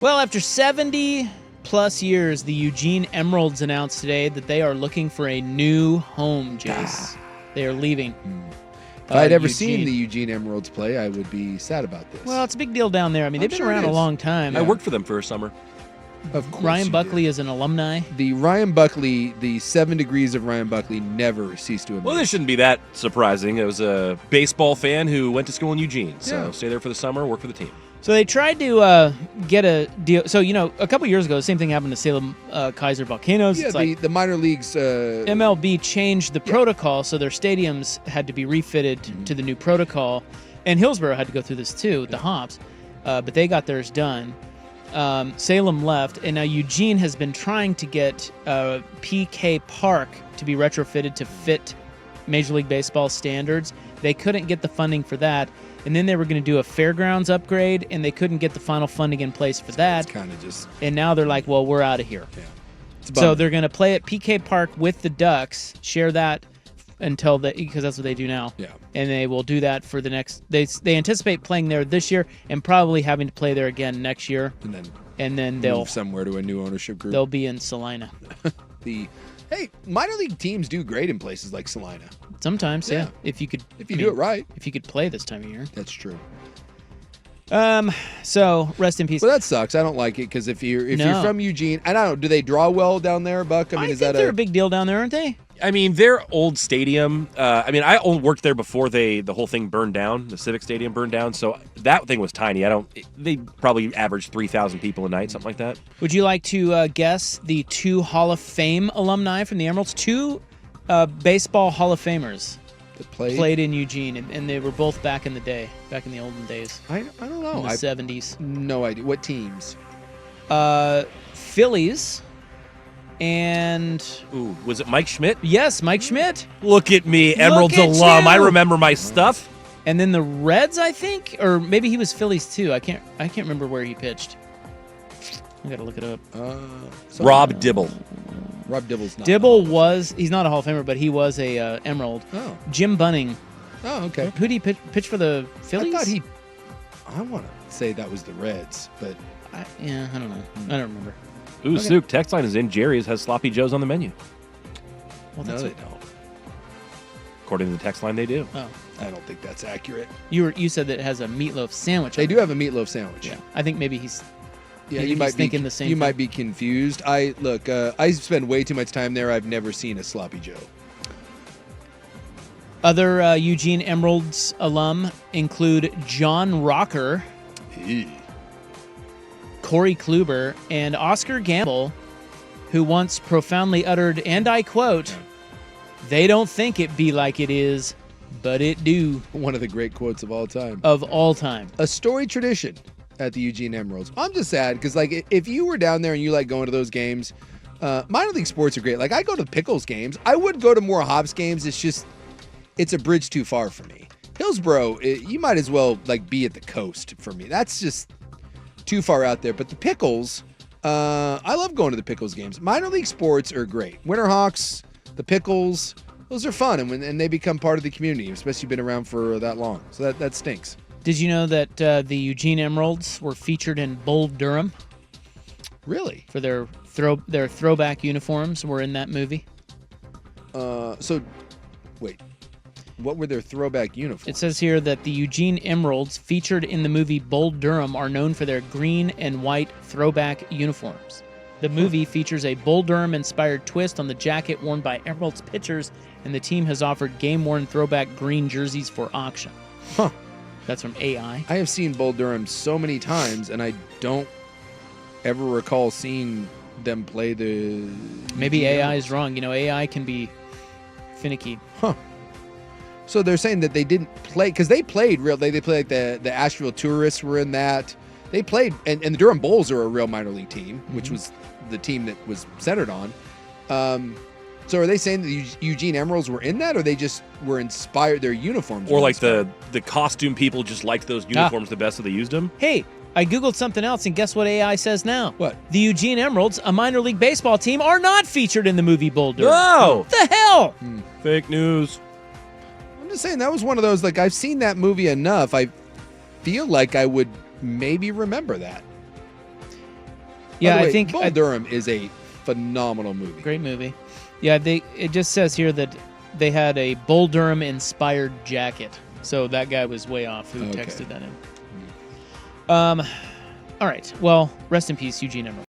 Well, after 70 plus years, the Eugene Emeralds announced today that they are looking for a new home, Jace. They are leaving. If I had ever Eugene. seen the Eugene Emeralds play, I would be sad about this. Well, it's a big deal down there. I mean, they've been around a long time. I worked for them for a summer. Of course Ryan you Buckley did. is an alumni. The Ryan Buckley, the 7 degrees of Ryan Buckley never ceased to amaze. Well, this shouldn't be that surprising. I was a baseball fan who went to school in Eugene. So stay there for the summer, work for the team. So they tried to get a deal. So, a couple years ago, the same thing happened to Salem Kaiser Volcanoes. Yeah, It's the minor leagues. MLB changed the protocol, so their stadiums had to be refitted to the new protocol. And Hillsborough had to go through this too, the Hops. But they got theirs done. Salem left, and now Eugene has been trying to get PK Park to be retrofitted to fit Major League Baseball standards. They couldn't get the funding for that. And then they were going to do a fairgrounds upgrade, and they couldn't get the final funding in place for that. It's kind of just. And now they're like, well, we're out of here. Yeah. So they're going to play at PK Park with the Ducks, share that until because that's what they do now. Yeah. And they will do that for the next. They anticipate playing there this year and probably having to play there again next year. And then they'll move somewhere to a new ownership group. They'll be in Salina. Hey, minor league teams do great in places like Salina. Sometimes, yeah. If you do it right. If you could play this time of year. That's true. So rest in peace. Well, that sucks. I don't like it because if you're from Eugene, and I don't know, do they draw well down there, Buck? I think they're a big deal down there, aren't they? I mean, their old stadium. I worked there before the whole thing burned down. The Civic Stadium burned down, so that thing was tiny. They probably averaged 3,000 people a night, something like that. Would you like to guess the 2 Hall of Fame alumni from the Emeralds? 2 baseball Hall of Famers that played in Eugene, and they were both back in the day, back in the olden days. I don't know. In the 70s. No idea. What teams? Phillies. And was it Mike Schmidt? Yes, Mike Schmidt. Look at me, Emeralds alum. I remember my stuff. And then the Reds, I think, or maybe he was Phillies too. I can't remember where he pitched. I gotta look it up. Rob Dibble. Rob Dibble's not. He's not a Hall of Famer, but he was a Emerald. Oh. Jim Bunning. Oh, okay. Who did he pitch for the Phillies? I want to say that was the Reds, but I don't know. I don't remember. Ooh, okay. Suke, text line is in. Jerry's has Sloppy Joes on the menu. Well, no, they don't. According to the text line, they do. Oh. I don't think that's accurate. You said that it has a meatloaf sandwich. They do have a meatloaf sandwich. Yeah. I think maybe he's... Yeah, you might be thinking the same. You might be confused. I spend way too much time there. I've never seen a Sloppy Joe. Other Eugene Emeralds alum include John Rocker, Corey Kluber, and Oscar Gamble, who once profoundly uttered, and I quote, "They don't think it be like it is, but it do." One of the great quotes of all time. Of all time. A storied tradition at the Eugene Emeralds. I'm just sad because, like, if you were down there and you like going to those games, minor league sports are great. Like, I go to Pickles games. I would go to more Hops games. It's a bridge too far for me. Hillsborough, you might as well like be at the coast for me. That's just too far out there. But the Pickles, I love going to the Pickles games. Minor league sports are great. Winterhawks, the Pickles, those are fun, and they become part of the community, especially been around for that long. So that stinks. Did you know that the Eugene Emeralds were featured in Bull Durham? Really? For their throwback uniforms were in that movie. So, wait. What were their throwback uniforms? It says here that the Eugene Emeralds featured in the movie Bull Durham are known for their green and white throwback uniforms. The movie features a Bull Durham-inspired twist on the jacket worn by Emeralds pitchers, and the team has offered game-worn throwback green jerseys for auction. Huh. That's from AI. I have seen Bull Durham so many times, and I don't ever recall seeing them play the... Maybe AI is wrong. AI can be finicky. Huh. So they're saying that they didn't play, because they played real. They played like the Asheville Tourists were in that. They played, and the Durham Bulls are a real minor league team, which was the team that was centered on. So are they saying that the Eugene Emeralds were in that, or they just were inspired? Their uniforms, or like the costume people just liked those uniforms the best, so they used them. Hey, I googled something else, and guess what AI says now? What? The Eugene Emeralds, a minor league baseball team, are not featured in the movie Bull Durham. No! What the hell? Fake news. I'm just saying that was one of those, like, I've seen that movie enough. I feel like I would maybe remember that. Yeah, By the way, I think Bull Durham is a phenomenal movie. great movie. Yeah, it just says here that they had a Bull Durham inspired jacket. So that guy was way off who Okay. texted that in. All right. Well, rest in peace, Eugene Emerald.